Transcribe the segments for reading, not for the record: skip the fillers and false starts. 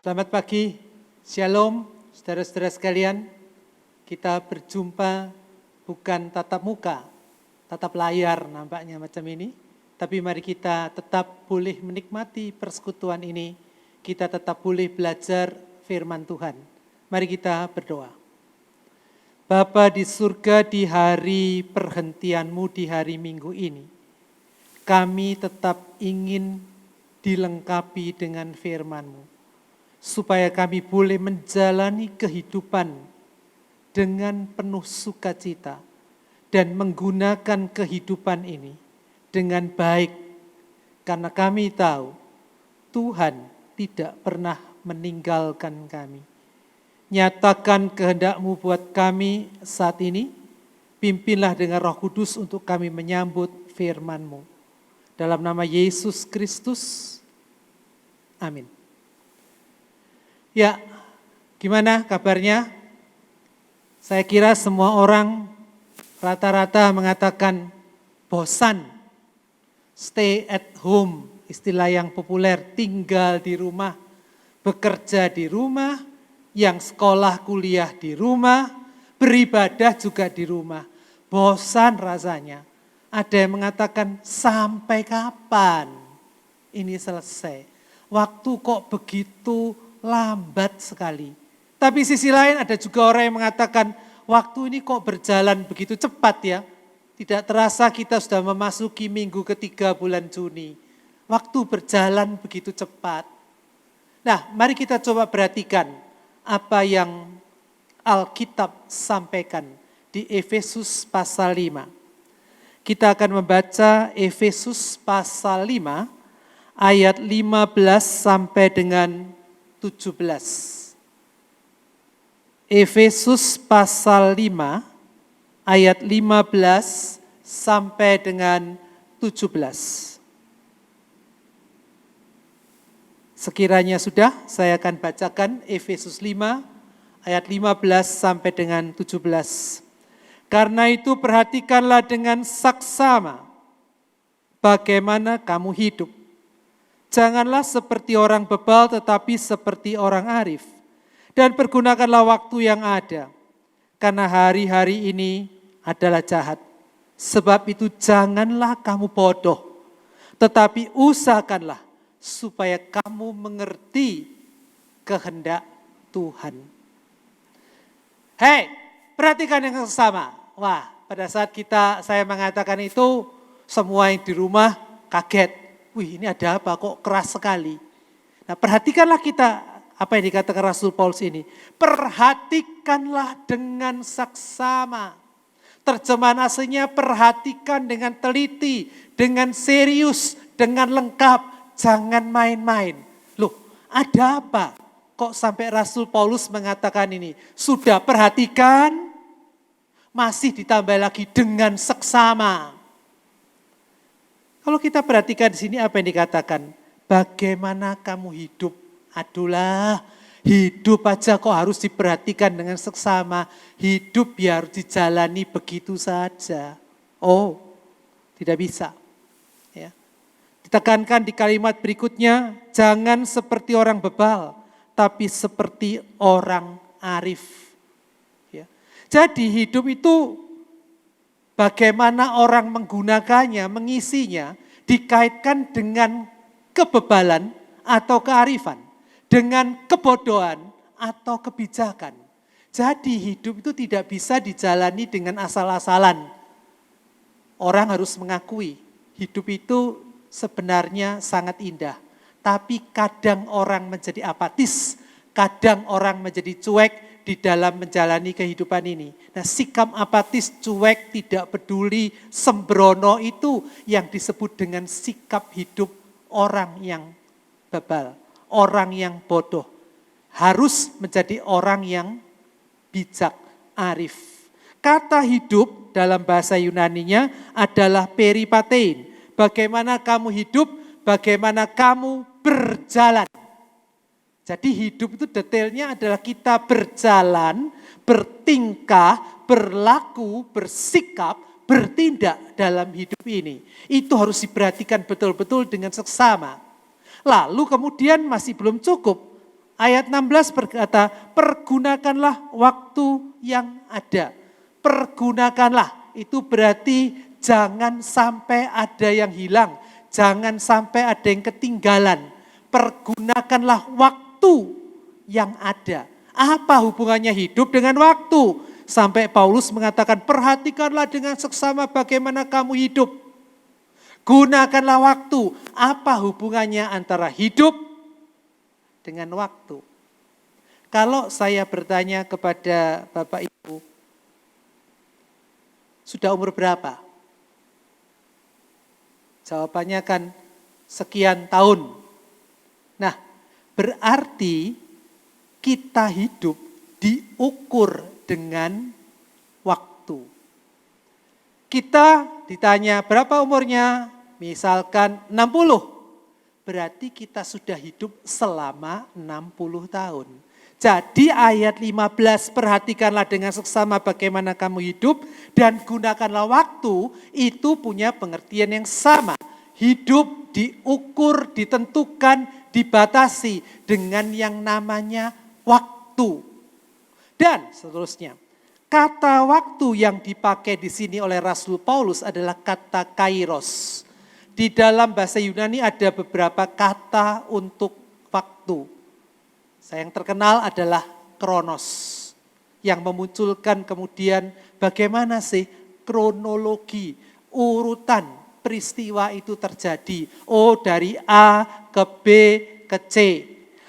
Selamat pagi, Shalom, saudara-saudara sekalian. Kita berjumpa bukan tatap muka, tatap layar nampaknya macam ini. Tapi mari kita tetap boleh menikmati persekutuan ini. Kita tetap boleh belajar firman Tuhan. Mari kita berdoa. Bapa di surga, di hari perhentian-Mu di hari Minggu ini, kami tetap ingin dilengkapi dengan firman-Mu. Supaya kami boleh menjalani kehidupan dengan penuh sukacita dan menggunakan kehidupan ini dengan baik. Karena kami tahu Tuhan tidak pernah meninggalkan kami. Nyatakan kehendak-Mu buat kami saat ini. Pimpinlah dengan Roh Kudus untuk kami menyambut firman-Mu. Dalam nama Yesus Kristus, amin. Ya, gimana kabarnya? Saya kira semua orang rata-rata mengatakan bosan, stay at home, istilah yang populer, tinggal di rumah, bekerja di rumah, yang sekolah kuliah di rumah, beribadah juga di rumah. Bosan rasanya. Ada yang mengatakan sampai kapan ini selesai? Waktu kok begitu lambat sekali. Tapi sisi lain ada juga orang yang mengatakan waktu ini kok berjalan begitu cepat ya. Tidak terasa kita sudah memasuki minggu ketiga bulan Juni. Waktu berjalan begitu cepat. Nah, mari kita coba perhatikan apa yang Alkitab sampaikan di Efesus pasal 5. Kita akan membaca Efesus pasal 5 ayat 15 sampai dengan 17. Efesus pasal 5 ayat 15 sampai dengan 17. Sekiranya sudah, saya akan bacakan Efesus 5 ayat 15 sampai dengan 17. Karena itu perhatikanlah dengan saksama bagaimana kamu hidup. Janganlah seperti orang bebal tetapi seperti orang arif. Dan pergunakanlah waktu yang ada. Karena hari-hari ini adalah jahat. Sebab itu janganlah kamu bodoh. Tetapi usahakanlah supaya kamu mengerti kehendak Tuhan. Hei, perhatikan yang sama. Wah, pada saat saya mengatakan itu, semua yang di rumah kaget. Wih, ini ada apa kok keras sekali. Nah, perhatikanlah kita apa yang dikatakan Rasul Paulus ini. Perhatikanlah dengan saksama. Terjemahan aslinya perhatikan dengan teliti, dengan serius, dengan lengkap. Jangan main-main. Loh, ada apa? Kok sampai Rasul Paulus mengatakan ini? Sudah perhatikan, masih ditambah lagi dengan seksama. Kalau kita perhatikan di sini apa yang dikatakan, bagaimana kamu hidup? Adulah, hidup aja kok harus diperhatikan dengan seksama. Hidup ya harus dijalani begitu saja. Oh, tidak bisa. Ya. Ditekankan di kalimat berikutnya, jangan seperti orang bebal, tapi seperti orang arif. Ya. Jadi hidup itu bagaimana orang menggunakannya, mengisinya, dikaitkan dengan kebebalan atau kearifan, dengan kebodohan atau kebijakan. Jadi hidup itu tidak bisa dijalani dengan asal-asalan. Orang harus mengakui hidup itu sebenarnya sangat indah. Tapi kadang orang menjadi apatis, kadang orang menjadi cuek di dalam menjalani kehidupan ini. Nah, sikap apatis, cuek, tidak peduli, sembrono itu yang disebut dengan sikap hidup orang yang bebal, orang yang bodoh. Harus menjadi orang yang bijak, arif. Kata hidup dalam bahasa Yunaninya adalah peripatein. Bagaimana kamu hidup, bagaimana kamu berjalan. Jadi hidup itu detailnya adalah kita berjalan, bertingkah, berlaku, bersikap, bertindak dalam hidup ini. Itu harus diperhatikan betul-betul dengan seksama. Lalu kemudian masih belum cukup. Ayat 16 berkata, pergunakanlah waktu yang ada. Pergunakanlah, itu berarti jangan sampai ada yang hilang. Jangan sampai ada yang ketinggalan. Pergunakanlah waktu yang ada. Apa hubungannya hidup dengan waktu? Sampai Paulus mengatakan, perhatikanlah dengan seksama bagaimana kamu hidup. Gunakanlah waktu. Apa hubungannya antara hidup dengan waktu? Kalau saya bertanya kepada Bapak Ibu, sudah umur berapa? Jawabannya kan sekian tahun. Nah, berarti kita hidup diukur dengan waktu. Kita ditanya berapa umurnya? Misalkan 60. Berarti kita sudah hidup selama 60 tahun. Jadi ayat 15, perhatikanlah dengan seksama bagaimana kamu hidup dan gunakanlah waktu, itu punya pengertian yang sama. Hidup diukur, ditentukan, dibatasi dengan yang namanya waktu. Dan seterusnya, kata waktu yang dipakai di sini oleh Rasul Paulus adalah kata kairos. Di dalam bahasa Yunani ada beberapa kata untuk waktu. Yang terkenal adalah kronos, yang memunculkan kemudian bagaimana sih kronologi, urutan peristiwa itu terjadi. Oh, dari A ke B ke C.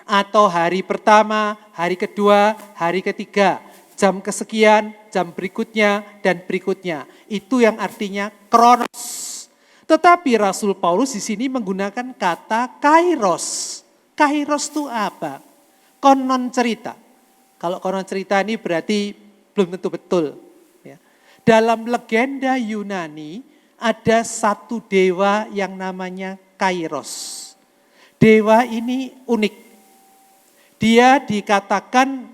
Atau hari pertama, hari kedua, hari ketiga. Jam kesekian, jam berikutnya, dan berikutnya. Itu yang artinya kronos. Tetapi Rasul Paulus di sini menggunakan kata kairos. Kairos itu apa? Konon cerita. Kalau konon cerita ini berarti belum tentu betul. Ya. Dalam legenda Yunani ada satu dewa yang namanya Kairos. Dewa ini unik. Dia dikatakan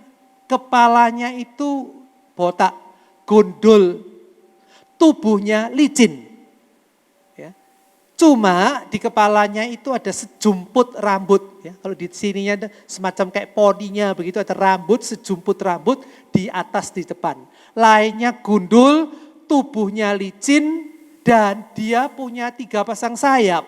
kepalanya itu botak, gondol, tubuhnya licin. Cuma di kepalanya itu ada sejumput rambut. Ya. Kalau di sininya ada semacam kayak poninya begitu, ada rambut, sejumput rambut di atas di depan. Lainnya gundul, tubuhnya licin, dan dia punya 3 pasang sayap.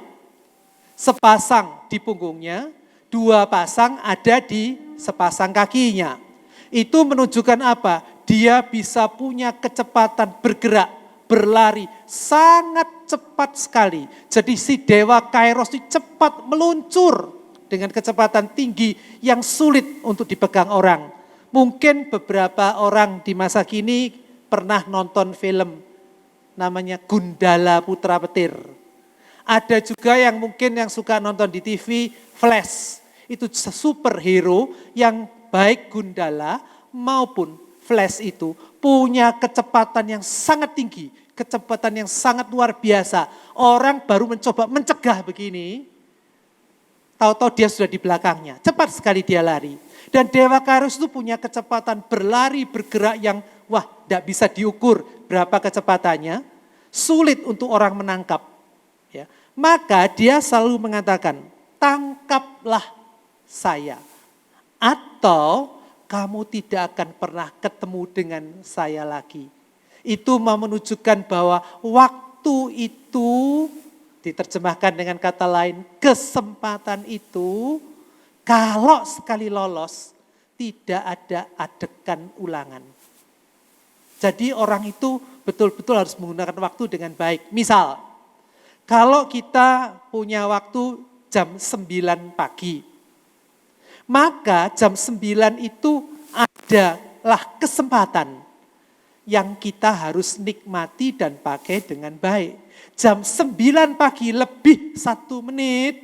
Sepasang di punggungnya, 2 pasang ada di sepasang kakinya. Itu menunjukkan apa? Dia bisa punya kecepatan bergerak, berlari sangat cepat sekali. Jadi si dewa Kairos itu cepat meluncur dengan kecepatan tinggi yang sulit untuk dipegang orang. Mungkin beberapa orang di masa kini pernah nonton film namanya Gundala Putra Petir. Ada juga yang mungkin yang suka nonton di TV Flash. Itu superhero yang baik Gundala maupun Flash itu punya kecepatan yang sangat tinggi, kecepatan yang sangat luar biasa. Orang baru mencoba mencegah begini, tahu-tahu dia sudah di belakangnya. Cepat sekali dia lari. Dan Dewa Kairos itu punya kecepatan berlari, bergerak yang tidak bisa diukur berapa kecepatannya. Sulit untuk orang menangkap. Ya. Maka dia selalu mengatakan, tangkaplah saya. Atau kamu tidak akan pernah ketemu dengan saya lagi. Itu menunjukkan bahwa waktu itu, diterjemahkan dengan kata lain, kesempatan itu, kalau sekali lolos, tidak ada adegan ulangan. Jadi orang itu betul-betul harus menggunakan waktu dengan baik. Misal, kalau kita punya waktu jam 9 pagi, maka jam 9 itu adalah kesempatan yang kita harus nikmati dan pakai dengan baik. Jam 9 pagi lebih 1 menit,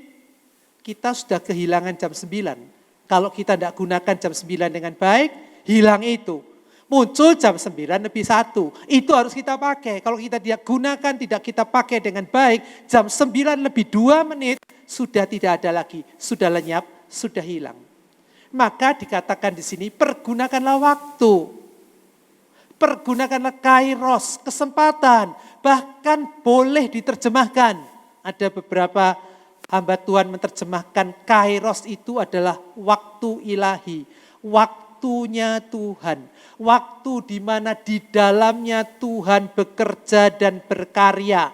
kita sudah kehilangan jam 9. Kalau kita tidak gunakan jam 9 dengan baik, hilang itu. Muncul jam 9 lebih 1, itu harus kita pakai. Kalau kita tidak gunakan, tidak kita pakai dengan baik, jam 9 lebih 2 menit, sudah tidak ada lagi, sudah lenyap, sudah hilang. Maka dikatakan di sini, pergunakanlah waktu. Pergunakanlah kairos, kesempatan. Bahkan boleh diterjemahkan. Ada beberapa hamba Tuhan menerjemahkan kairos itu adalah waktu ilahi, waktunya Tuhan, waktu di mana di dalamnya Tuhan bekerja dan berkarya.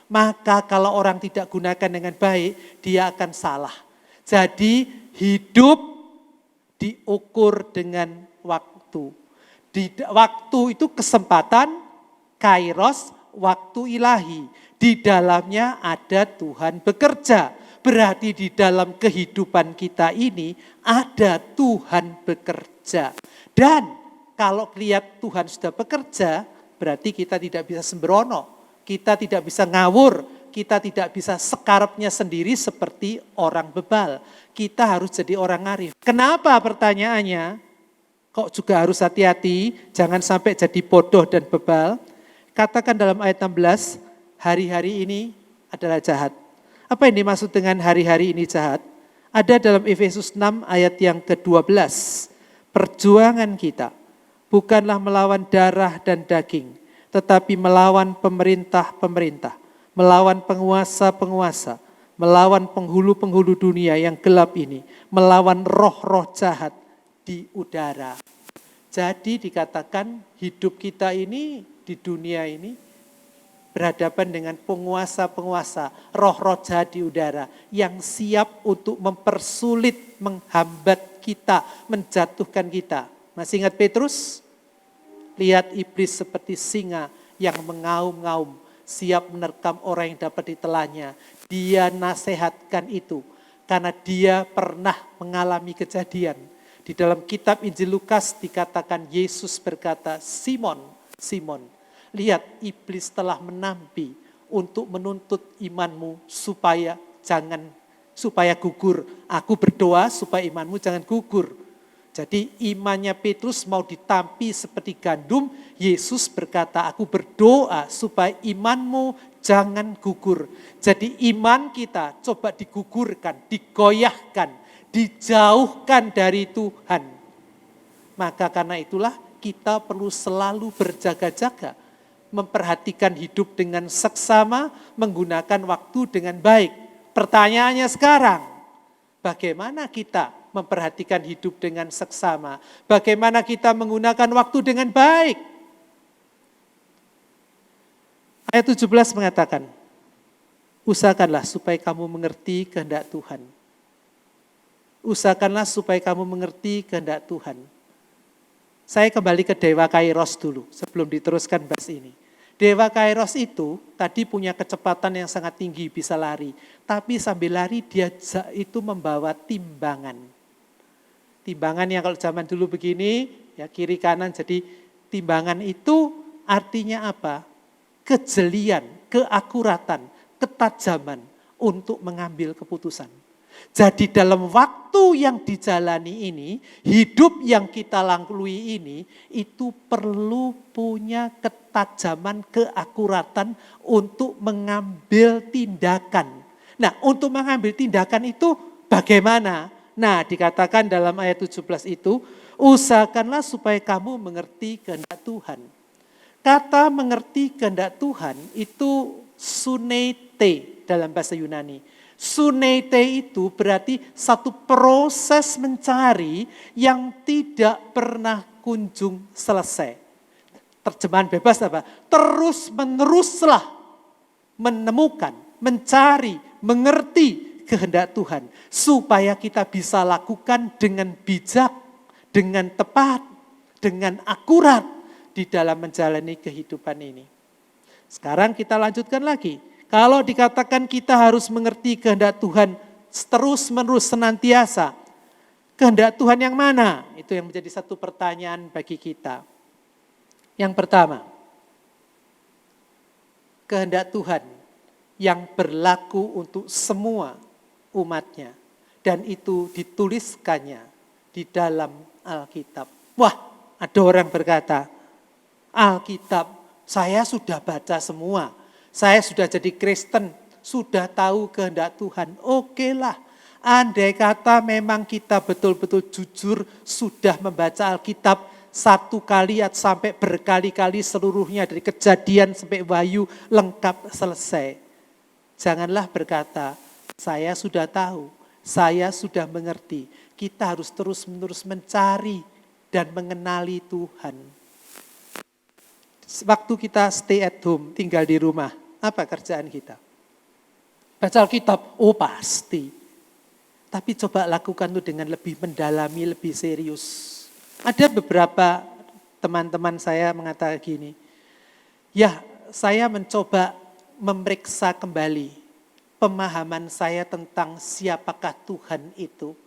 Maka kalau orang tidak gunakan dengan baik, dia akan salah. Jadi hidup diukur dengan waktu. Waktu itu kesempatan, kairos, waktu ilahi. Di dalamnya ada Tuhan bekerja. Berarti di dalam kehidupan kita ini ada Tuhan bekerja. Dan kalau lihat Tuhan sudah bekerja, berarti kita tidak bisa sembrono. Kita tidak bisa ngawur, kita tidak bisa sekarapnya sendiri seperti orang bebal. Kita harus jadi orang arif. Kenapa pertanyaannya? Kok juga harus hati-hati, jangan sampai jadi bodoh dan bebal. Katakan dalam ayat 16, hari-hari ini adalah jahat. Apa yang dimaksud dengan hari-hari ini jahat? Ada dalam Efesus 6 ayat yang ke-12. Perjuangan kita bukanlah melawan darah dan daging, tetapi melawan pemerintah-pemerintah, melawan penguasa-penguasa, melawan penghulu-penghulu dunia yang gelap ini, melawan roh-roh jahat di udara. Jadi dikatakan hidup kita ini di dunia ini berhadapan dengan penguasa-penguasa, roh-roh jahat di udara yang siap untuk mempersulit, menghambat kita, menjatuhkan kita. Masih ingat Petrus? Lihat iblis seperti singa yang mengaum-ngaum, siap menerkam orang yang dapat ditelannya. Dia nasihatkan itu karena dia pernah mengalami kejadian. Di dalam kitab Injil Lukas dikatakan Yesus berkata, Simon, Simon, lihat iblis telah menampi untuk menuntut imanmu supaya gugur. Aku berdoa supaya imanmu jangan gugur. Jadi imannya Petrus mau ditampi seperti gandum, Yesus berkata, aku berdoa supaya imanmu jangan gugur. Jadi iman kita coba digugurkan, digoyahkan, dijauhkan dari Tuhan. Maka karena itulah kita perlu selalu berjaga-jaga, memperhatikan hidup dengan seksama, menggunakan waktu dengan baik. Pertanyaannya sekarang, bagaimana kita memperhatikan hidup dengan seksama? Bagaimana kita menggunakan waktu dengan baik? Ayat 17 mengatakan, usahakanlah supaya kamu mengerti kehendak Tuhan. Usahakanlah supaya kamu mengerti kehendak Tuhan. Saya kembali ke Dewa Kairos dulu sebelum diteruskan bahas ini. Dewa Kairos itu tadi punya kecepatan yang sangat tinggi, bisa lari. Tapi sambil lari dia itu membawa timbangan. Timbangan yang kalau zaman dulu begini, ya kiri kanan, jadi timbangan itu artinya apa? Kejelian, keakuratan, ketajaman untuk mengambil keputusan. Jadi dalam waktu yang dijalani ini, hidup yang kita lalui ini, itu perlu punya ketajaman, keakuratan untuk mengambil tindakan. Nah, untuk mengambil tindakan itu bagaimana? Nah, dikatakan dalam ayat 17 itu, usahakanlah supaya kamu mengerti kehendak Tuhan. Kata mengerti kehendak Tuhan itu suneite dalam bahasa Yunani. Suneite itu berarti satu proses mencari yang tidak pernah kunjung selesai. Terjemahan bebas apa? Terus meneruslah menemukan, mencari, mengerti kehendak Tuhan. Supaya kita bisa lakukan dengan bijak, dengan tepat, dengan akurat di dalam menjalani kehidupan ini. Sekarang kita lanjutkan lagi. Kalau dikatakan kita harus mengerti kehendak Tuhan terus-menerus senantiasa. Kehendak Tuhan yang mana? Itu yang menjadi satu pertanyaan bagi kita. Yang pertama, kehendak Tuhan yang berlaku untuk semua umatnya. Dan itu dituliskannya di dalam Alkitab. Wah, ada orang berkata, Alkitab saya sudah baca semua. Saya sudah jadi Kristen, sudah tahu kehendak Tuhan. Oke lah, andai kata memang kita betul-betul jujur sudah membaca Alkitab satu kali sampai berkali-kali seluruhnya dari Kejadian sampai Wahyu lengkap selesai. Janganlah berkata, Saya sudah tahu, saya sudah mengerti. Kita harus terus-menerus mencari dan mengenali Tuhan. Waktu kita stay at home, tinggal di rumah, apa kerjaan kita? Baca Alkitab, oh pasti. Tapi coba lakukan itu dengan lebih mendalami, lebih serius. Ada beberapa teman-teman saya mengatakan gini, ya saya mencoba memeriksa kembali pemahaman saya tentang siapakah Tuhan itu.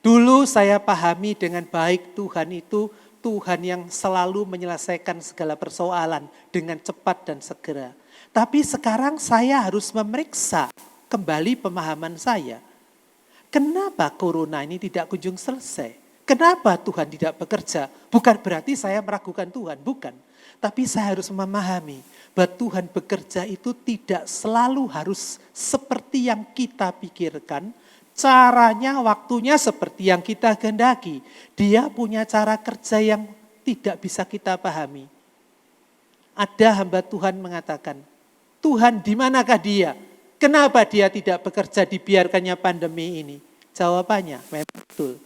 Dulu saya pahami dengan baik Tuhan itu Tuhan yang selalu menyelesaikan segala persoalan dengan cepat dan segera. Tapi sekarang saya harus memeriksa kembali pemahaman saya. Kenapa corona ini tidak kunjung selesai? Kenapa Tuhan tidak bekerja? Bukan berarti saya meragukan Tuhan, bukan. Tapi saya harus memahami bahwa Tuhan bekerja itu tidak selalu harus seperti yang kita pikirkan. Caranya, waktunya seperti yang kita kehendaki. Dia punya cara kerja yang tidak bisa kita pahami. Ada hamba Tuhan mengatakan, Tuhan di manakah dia? Kenapa dia tidak bekerja dibiarkannya pandemi ini? Jawabannya memang betul.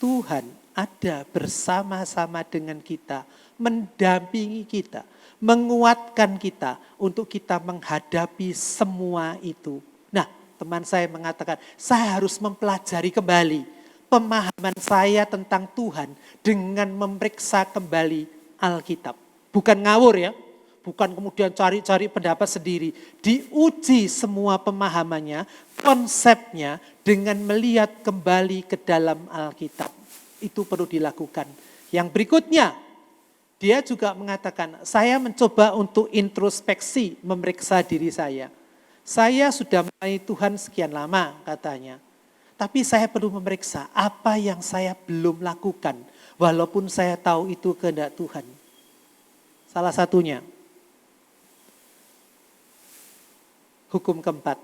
Tuhan ada bersama-sama dengan kita, mendampingi kita, menguatkan kita untuk kita menghadapi semua itu. Nah, teman saya mengatakan, saya harus mempelajari kembali pemahaman saya tentang Tuhan dengan memeriksa kembali Alkitab. Bukan ngawur ya, bukan kemudian cari-cari pendapat sendiri. Diuji semua pemahamannya, konsepnya dengan melihat kembali ke dalam Alkitab. Itu perlu dilakukan. Yang berikutnya, dia juga mengatakan, saya mencoba untuk introspeksi, memeriksa diri saya. Saya sudah melayani Tuhan sekian lama katanya. Tapi saya perlu memeriksa apa yang saya belum lakukan. Walaupun saya tahu itu kehendak Tuhan. Salah satunya, hukum keempat.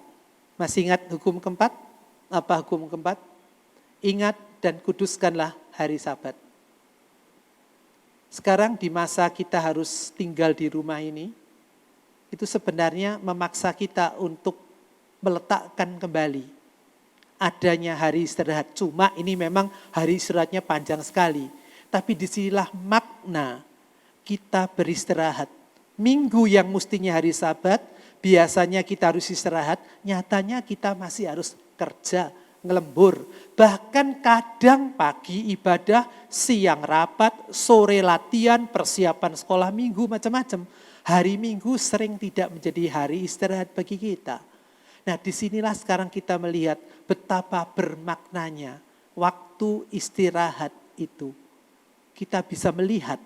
Masih ingat hukum keempat? Apa hukum keempat? Ingat dan kuduskanlah hari Sabat. Sekarang di masa kita harus tinggal di rumah ini, itu sebenarnya memaksa kita untuk meletakkan kembali adanya hari istirahat. Cuma ini memang hari istirahatnya panjang sekali. Tapi disinilah makna kita beristirahat. Minggu yang mestinya hari Sabat, biasanya kita harus istirahat, nyatanya kita masih harus kerja, ngelembur. Bahkan kadang pagi ibadah, siang rapat, sore latihan, persiapan sekolah minggu, macam-macam. Hari Minggu sering tidak menjadi hari istirahat bagi kita. Nah, disinilah sekarang kita melihat betapa bermaknanya waktu istirahat itu. Kita bisa melihat,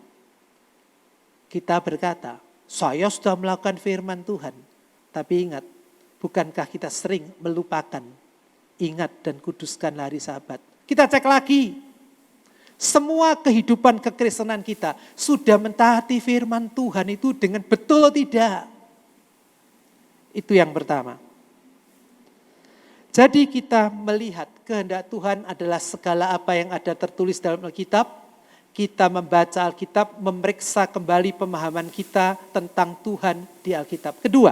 kita berkata, saya sudah melakukan firman Tuhan. Tapi ingat, bukankah kita sering melupakan, ingat dan kuduskan hari Sabat. Kita cek lagi, semua kehidupan kekristenan kita sudah mentaati firman Tuhan itu dengan betul tidak? Itu yang pertama. Jadi kita melihat kehendak Tuhan adalah segala apa yang ada tertulis dalam Alkitab. Kita membaca Alkitab, memeriksa kembali pemahaman kita tentang Tuhan di Alkitab. Kedua,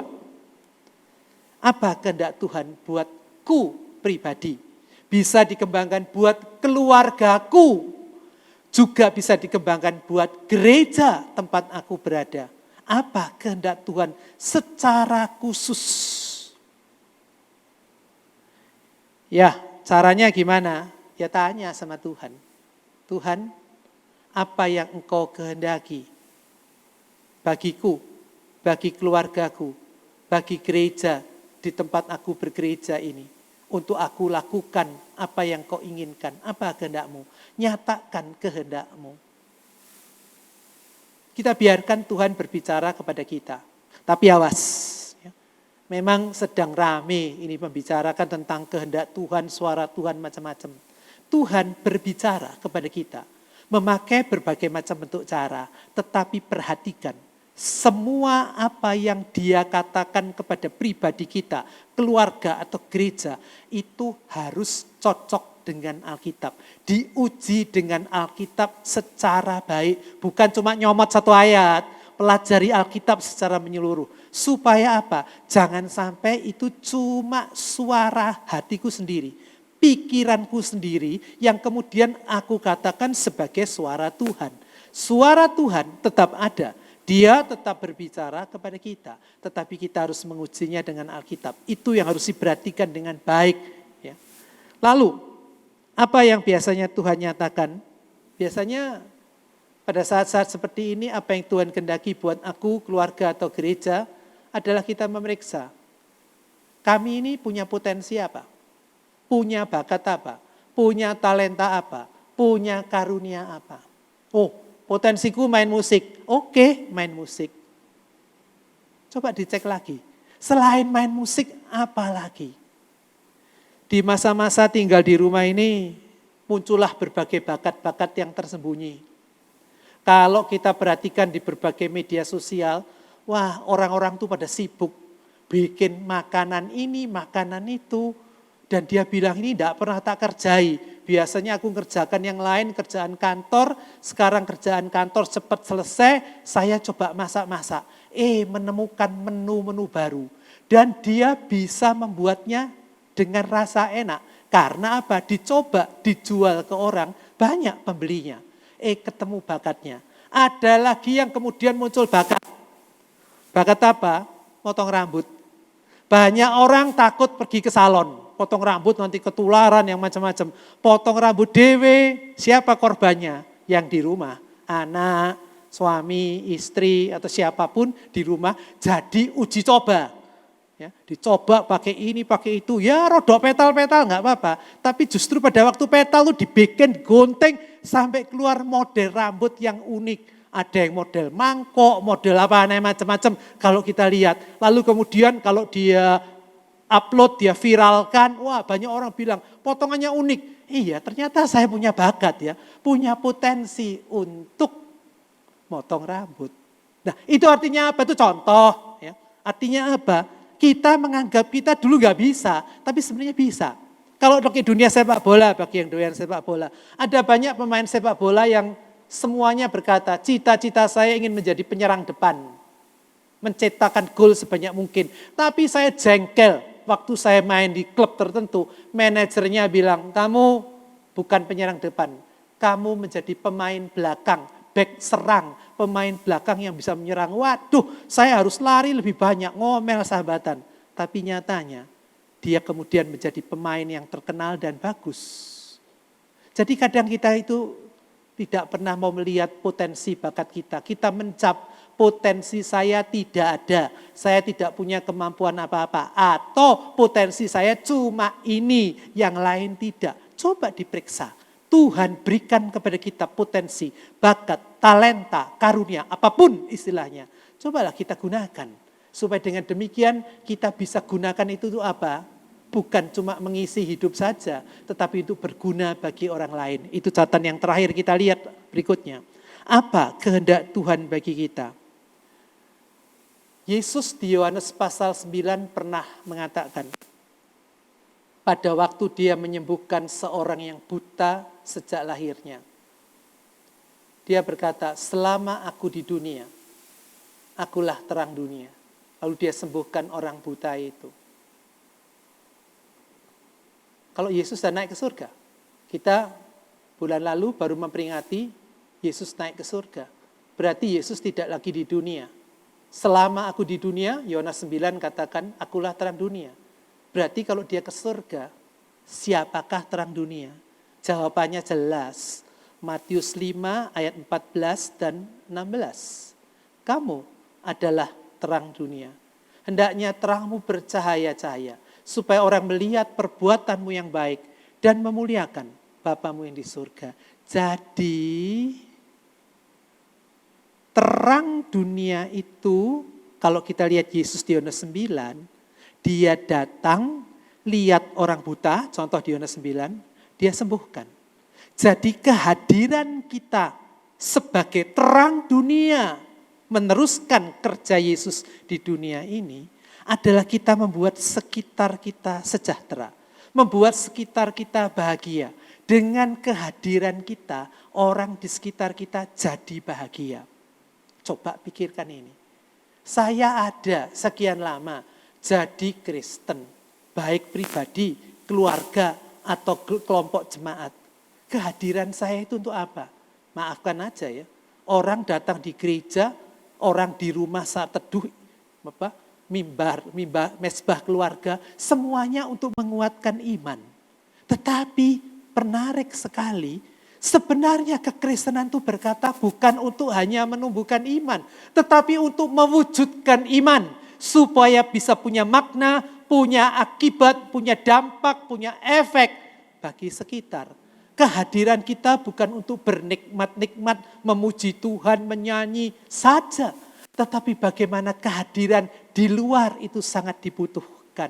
apa kehendak Tuhan buatku pribadi? Bisa dikembangkan buat keluargaku. Juga bisa dikembangkan buat gereja tempat aku berada. Apa kehendak Tuhan secara khusus? Ya, caranya gimana? Ya tanya sama Tuhan. Tuhan, apa yang Engkau kehendaki bagiku, bagi keluargaku, bagi gereja di tempat aku bergereja ini. Untuk aku lakukan apa yang Kau inginkan, apa kehendak-Mu. Nyatakan kehendak-Mu. Kita biarkan Tuhan berbicara kepada kita. Tapi awas, ya. Memang sedang rame ini membicarakan tentang kehendak Tuhan, suara Tuhan macam-macam. Tuhan berbicara kepada kita, memakai berbagai macam bentuk cara, tetapi perhatikan. Semua apa yang Dia katakan kepada pribadi kita, keluarga atau gereja, itu harus cocok dengan Alkitab. Diuji dengan Alkitab secara baik. Bukan cuma nyomot satu ayat. pelajari Alkitab secara menyeluruh. Supaya apa? Jangan sampai itu cuma suara hatiku sendiri, pikiranku sendiri yang kemudian aku katakan sebagai suara Tuhan. Suara Tuhan tetap ada, Dia tetap berbicara kepada kita, tetapi kita harus mengujinya dengan Alkitab. Itu yang harus diperhatikan dengan baik. Ya. Lalu, apa yang biasanya Tuhan nyatakan? Biasanya pada saat-saat seperti ini, apa yang Tuhan kehendaki buat aku, keluarga atau gereja, adalah kita memeriksa. Kami ini punya potensi apa? Punya bakat apa? Punya talenta apa? Punya karunia apa? Oh, potensiku main musik. Oke, main musik. Coba dicek lagi. Selain main musik, apa lagi? Di masa-masa tinggal di rumah ini, muncullah berbagai bakat-bakat yang tersembunyi. Kalau kita perhatikan di berbagai media sosial, wah orang-orang tuh pada sibuk. Bikin makanan ini, makanan itu. Dan dia bilang ini tidak pernah tak kerjai. Biasanya aku kerjakan yang lain, kerjaan kantor. Sekarang kerjaan kantor cepat selesai, saya coba masak-masak. Menemukan menu-menu baru. Dan dia bisa membuatnya dengan rasa enak. Karena apa? Dicoba, dijual ke orang, banyak pembelinya. Ketemu bakatnya. Ada lagi yang kemudian muncul bakat. Bakat apa? Potong rambut. Banyak orang takut pergi ke salon. Potong rambut nanti ketularan yang macam-macam. Potong rambut dewe, siapa korbannya? Yang di rumah, anak, suami, istri, atau siapapun di rumah jadi uji coba. Ya, dicoba pakai ini, pakai itu, ya rodok petal-petal nggak apa-apa. Tapi justru pada waktu petal itu dibikin gunting sampai keluar model rambut yang unik. Ada yang model mangkok, model apa macam-macam kalau kita lihat. Lalu kemudian kalau dia upload, dia viralkan, wah banyak orang bilang potongannya unik. Iya ternyata saya punya bakat ya, punya potensi untuk motong rambut. Nah itu artinya apa? Itu contoh. Ya. Artinya apa? Kita menganggap kita dulu nggak bisa, tapi sebenarnya bisa. Kalau di dunia sepak bola, bagi yang doyan sepak bola, ada banyak pemain sepak bola yang semuanya berkata, cita-cita saya ingin menjadi penyerang depan. Menciptakan gol sebanyak mungkin. Tapi saya jengkel waktu saya main di klub tertentu. Manajernya bilang, kamu bukan penyerang depan. Kamu menjadi pemain belakang, back serang. Pemain belakang yang bisa menyerang. Waduh, saya harus lari lebih banyak, ngomel sahabatan. Tapi nyatanya, dia kemudian menjadi pemain yang terkenal dan bagus. Jadi kadang kita itu tidak pernah mau melihat potensi bakat kita. Kita mencap potensi saya tidak ada. Saya tidak punya kemampuan apa-apa. Atau potensi saya cuma ini, yang lain tidak. Coba diperiksa. Tuhan berikan kepada kita potensi, bakat, talenta, karunia, apapun istilahnya. Cobalah kita gunakan. Supaya dengan demikian kita bisa gunakan itu apa? Bukan cuma mengisi hidup saja, tetapi itu berguna bagi orang lain. Itu catatan yang terakhir kita lihat berikutnya. Apa kehendak Tuhan bagi kita? Yesus di Yohanes pasal 9 pernah mengatakan, pada waktu dia menyembuhkan seorang yang buta sejak lahirnya. Dia berkata, selama aku di dunia, akulah terang dunia. Lalu dia sembuhkan orang buta itu. Kalau Yesus sudah naik ke surga, kita bulan lalu baru memperingati Yesus naik ke surga. Berarti Yesus tidak lagi di dunia. Selama aku di dunia, Yohanes 9 katakan, akulah terang dunia. Berarti kalau dia ke surga, siapakah terang dunia? Jawabannya jelas. Matius 5 ayat 14 dan 16. Kamu adalah terang dunia. Hendaknya terangmu bercahaya-cahaya, supaya orang melihat perbuatanmu yang baik dan memuliakan Bapamu yang di surga. Jadi terang dunia itu, kalau kita lihat Yesus di Yohanes 9, dia datang, lihat orang buta, contoh di Yohanes 9, dia sembuhkan. Jadi kehadiran kita sebagai terang dunia, meneruskan kerja Yesus di dunia ini, adalah kita membuat sekitar kita sejahtera. Membuat sekitar kita bahagia. Dengan kehadiran kita, orang di sekitar kita jadi bahagia. Coba pikirkan ini. Saya ada sekian lama jadi Kristen, baik pribadi, keluarga, atau kelompok jemaat. Kehadiran saya itu untuk apa? Maafkan aja ya. Orang datang di gereja, orang di rumah saat teduh, mimbar, mesbah keluarga, semuanya untuk menguatkan iman. Tetapi menarik sekali, sebenarnya kekristenan itu berkata bukan untuk hanya menumbuhkan iman, tetapi untuk mewujudkan iman, supaya bisa punya makna, punya akibat, punya dampak, punya efek bagi sekitar. Kehadiran kita bukan untuk bernikmat-nikmat, memuji Tuhan, menyanyi saja. Tetapi bagaimana kehadiran di luar itu sangat dibutuhkan.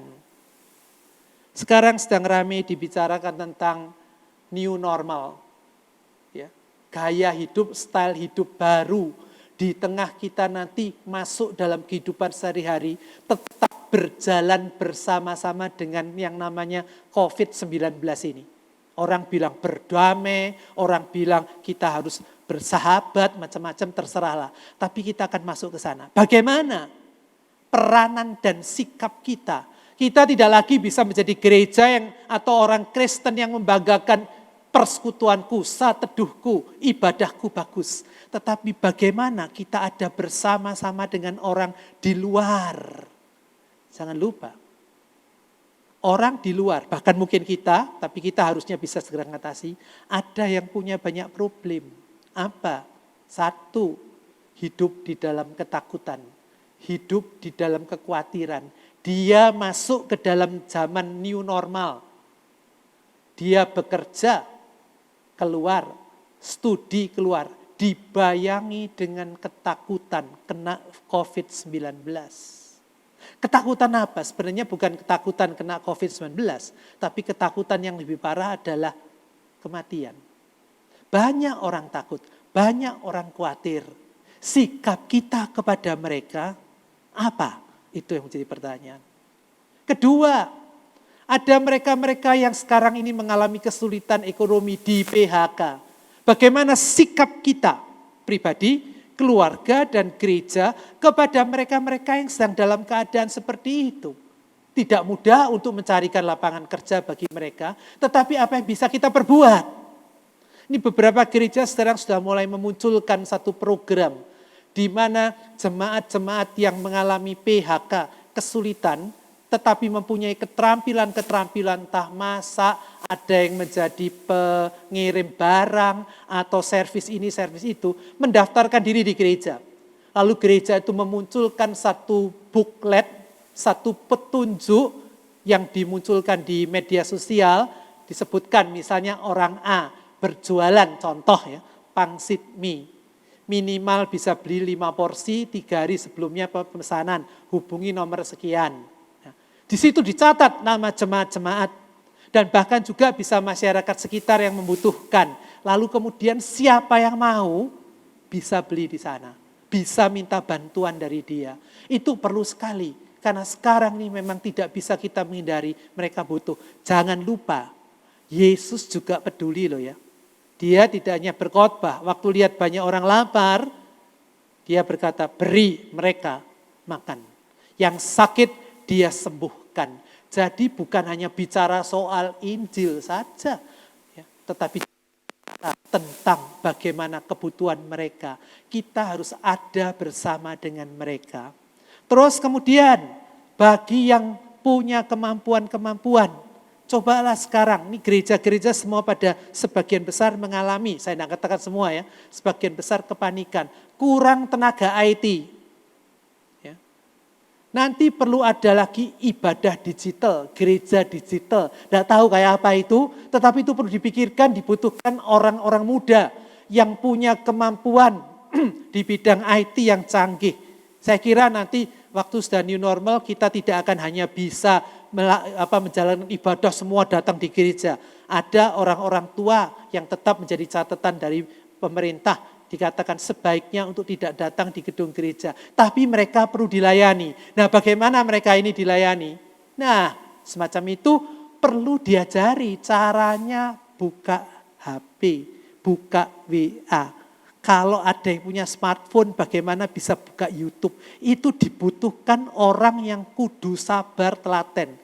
Sekarang sedang ramai dibicarakan tentang new normal. Ya, gaya hidup, style hidup baru. Di tengah kita nanti masuk dalam kehidupan sehari-hari, tetap berjalan bersama-sama dengan yang namanya COVID-19 ini. Orang bilang berdamai, orang bilang kita harus bersahabat, macam-macam terserahlah. Tapi kita akan masuk ke sana. Bagaimana peranan dan sikap kita? Kita tidak lagi bisa menjadi gereja yang atau orang Kristen yang membanggakan persekutuanku, saat teduhku, ibadahku bagus. Tetapi bagaimana kita ada bersama-sama dengan orang di luar. Jangan lupa. Orang di luar, bahkan mungkin kita, tapi kita harusnya bisa segera mengatasi, ada yang punya banyak problem. Apa? Satu, hidup di dalam ketakutan, hidup di dalam kekhawatiran. Dia masuk ke dalam zaman new normal. Dia bekerja, keluar, studi keluar, dibayangi dengan ketakutan kena COVID-19. Ketakutan apa? Sebenarnya bukan ketakutan kena COVID-19, tapi ketakutan yang lebih parah adalah kematian. Banyak orang takut, banyak orang khawatir. Sikap kita kepada mereka apa? Itu yang menjadi pertanyaan. Kedua, ada mereka-mereka yang sekarang ini mengalami kesulitan ekonomi di PHK. Bagaimana sikap kita pribadi, keluarga dan gereja kepada mereka-mereka yang sedang dalam keadaan seperti itu. Tidak mudah untuk mencarikan lapangan kerja bagi mereka, tetapi apa yang bisa kita perbuat? Ini beberapa gereja sekarang sudah mulai memunculkan satu program di mana jemaat-jemaat yang mengalami PHK, kesulitan, tetapi mempunyai keterampilan-keterampilan entah masak, ada yang menjadi pengirim barang atau servis ini, servis itu, mendaftarkan diri di gereja. Lalu gereja itu memunculkan satu booklet, satu petunjuk yang dimunculkan di media sosial, disebutkan misalnya orang A berjualan, contoh ya, pangsit mie. Minimal bisa beli 5 porsi, 3 hari sebelumnya pemesanan, hubungi nomor sekian. Di situ dicatat nama jemaat-jemaat dan bahkan juga bisa masyarakat sekitar yang membutuhkan. Lalu kemudian siapa yang mau bisa beli di sana, bisa minta bantuan dari dia. Itu perlu sekali karena sekarang ini memang tidak bisa kita menghindari mereka butuh. Jangan lupa Yesus juga peduli loh ya. Dia tidak hanya berkhotbah, waktu lihat banyak orang lapar, dia berkata beri mereka makan. Yang sakit dia sembuhkan. Jadi bukan hanya bicara soal Injil saja, ya, tetapi tentang bagaimana kebutuhan mereka. Kita harus ada bersama dengan mereka. Terus kemudian bagi yang punya kemampuan-kemampuan, cobalah sekarang, ini gereja-gereja semua pada sebagian besar mengalami, saya tidak katakan semua ya, sebagian besar kepanikan, kurang tenaga IT. Ya. Nanti perlu ada lagi ibadah digital, gereja digital, tidak tahu kayak apa itu, tetapi itu perlu dipikirkan, dibutuhkan orang-orang muda yang punya kemampuan di bidang IT yang canggih. Saya kira nanti waktu sudah new normal kita tidak akan hanya bisa menjalankan ibadah semua datang di gereja. Ada orang-orang tua yang tetap menjadi catatan dari pemerintah. Dikatakan sebaiknya untuk tidak datang di gedung gereja. Tapi mereka perlu dilayani. Nah bagaimana mereka ini dilayani? Nah semacam itu perlu diajari caranya buka HP, buka WA. Kalau ada yang punya smartphone, bagaimana bisa buka YouTube? Itu dibutuhkan orang yang kudu sabar telaten.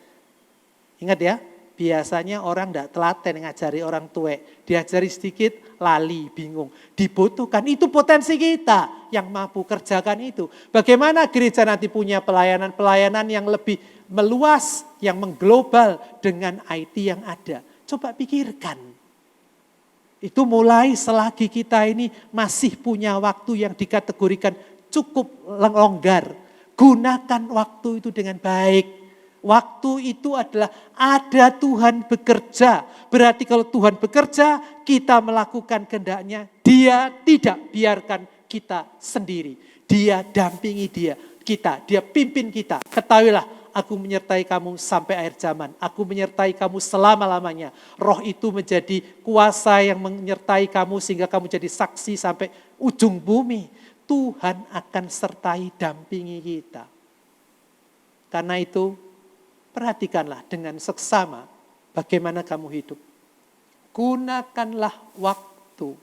Ingat ya, biasanya orang tidak telaten ngajari orang tua. Diajari sedikit, lali, bingung. Dibutuhkan, itu potensi kita yang mampu kerjakan itu. Bagaimana gereja nanti punya pelayanan-pelayanan yang lebih meluas, yang mengglobal dengan IT yang ada. Coba pikirkan. Itu mulai selagi kita ini masih punya waktu yang dikategorikan cukup longgar. Gunakan waktu itu dengan baik. Waktu itu adalah ada Tuhan bekerja. Berarti kalau Tuhan bekerja, kita melakukan kehendaknya. Dia tidak biarkan kita sendiri. Dia dampingi kita. Dia pimpin kita. Ketahuilah, aku menyertai kamu sampai akhir zaman. Aku menyertai kamu selama-lamanya. Roh itu menjadi kuasa yang menyertai kamu sehingga kamu jadi saksi sampai ujung bumi. Tuhan akan sertai dampingi kita. Karena itu, perhatikanlah dengan seksama bagaimana kamu hidup. Gunakanlah waktu,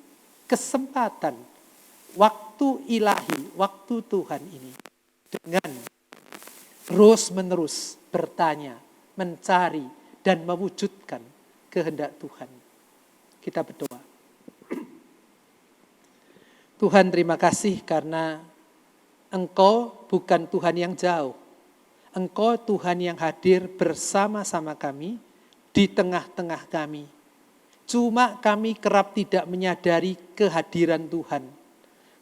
kesempatan, waktu ilahi, waktu Tuhan ini dengan terus-menerus bertanya, mencari, dan mewujudkan kehendak Tuhan. Kita berdoa. Tuhan, terima kasih karena Engkau bukan Tuhan yang jauh. Engkau Tuhan yang hadir bersama-sama kami, di tengah-tengah kami. Cuma kami kerap tidak menyadari kehadiran Tuhan.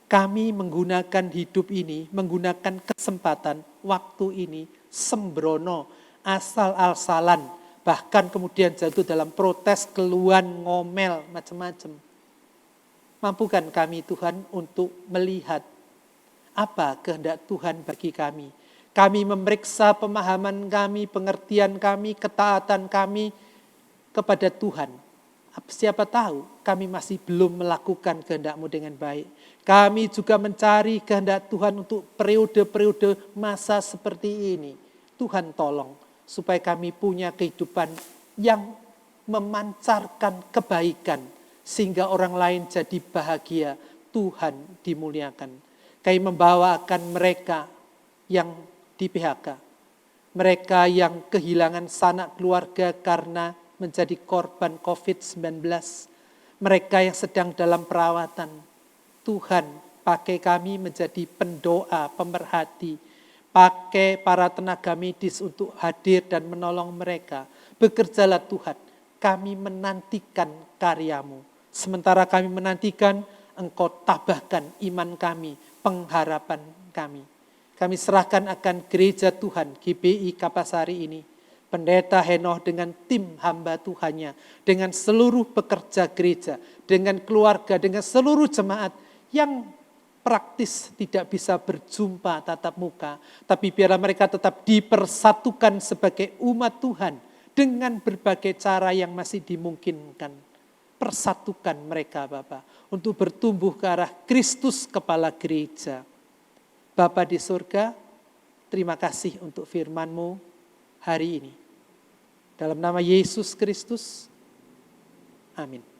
Kami menggunakan hidup ini, menggunakan kesempatan waktu ini sembrono, asal-asalan, bahkan kemudian jatuh dalam protes, keluhan, ngomel, macam-macam. Mampukan kami Tuhan untuk melihat apa kehendak Tuhan bagi kami. Kami memeriksa pemahaman kami, pengertian kami, ketaatan kami kepada Tuhan. Siapa tahu kami masih belum melakukan kehendak-Mu dengan baik. Kami juga mencari kehendak Tuhan untuk periode-periode masa seperti ini. Tuhan tolong supaya kami punya kehidupan yang memancarkan kebaikan. Sehingga orang lain jadi bahagia, Tuhan dimuliakan. Kami membawakan mereka yang di PHK. Mereka yang kehilangan sanak keluarga karena menjadi korban COVID-19. Mereka yang sedang dalam perawatan. Tuhan, pakai kami menjadi pendoa, pemerhati. Pakai para tenaga medis untuk hadir dan menolong mereka. Bekerjalah Tuhan, kami menantikan karya-Mu. Sementara kami menantikan, Engkau tabahkan iman kami, pengharapan kami. Kami serahkan akan gereja Tuhan, GBI Kapasari ini. Pendeta Henoh dengan tim hamba Tuhannya, dengan seluruh pekerja gereja, dengan keluarga, dengan seluruh jemaat yang praktis tidak bisa berjumpa tatap muka. Tapi biarlah mereka tetap dipersatukan sebagai umat Tuhan dengan berbagai cara yang masih dimungkinkan. Persatukan mereka Bapa untuk bertumbuh ke arah Kristus kepala gereja. Bapa di surga, terima kasih untuk firman-Mu hari ini. Dalam nama Yesus Kristus, amin.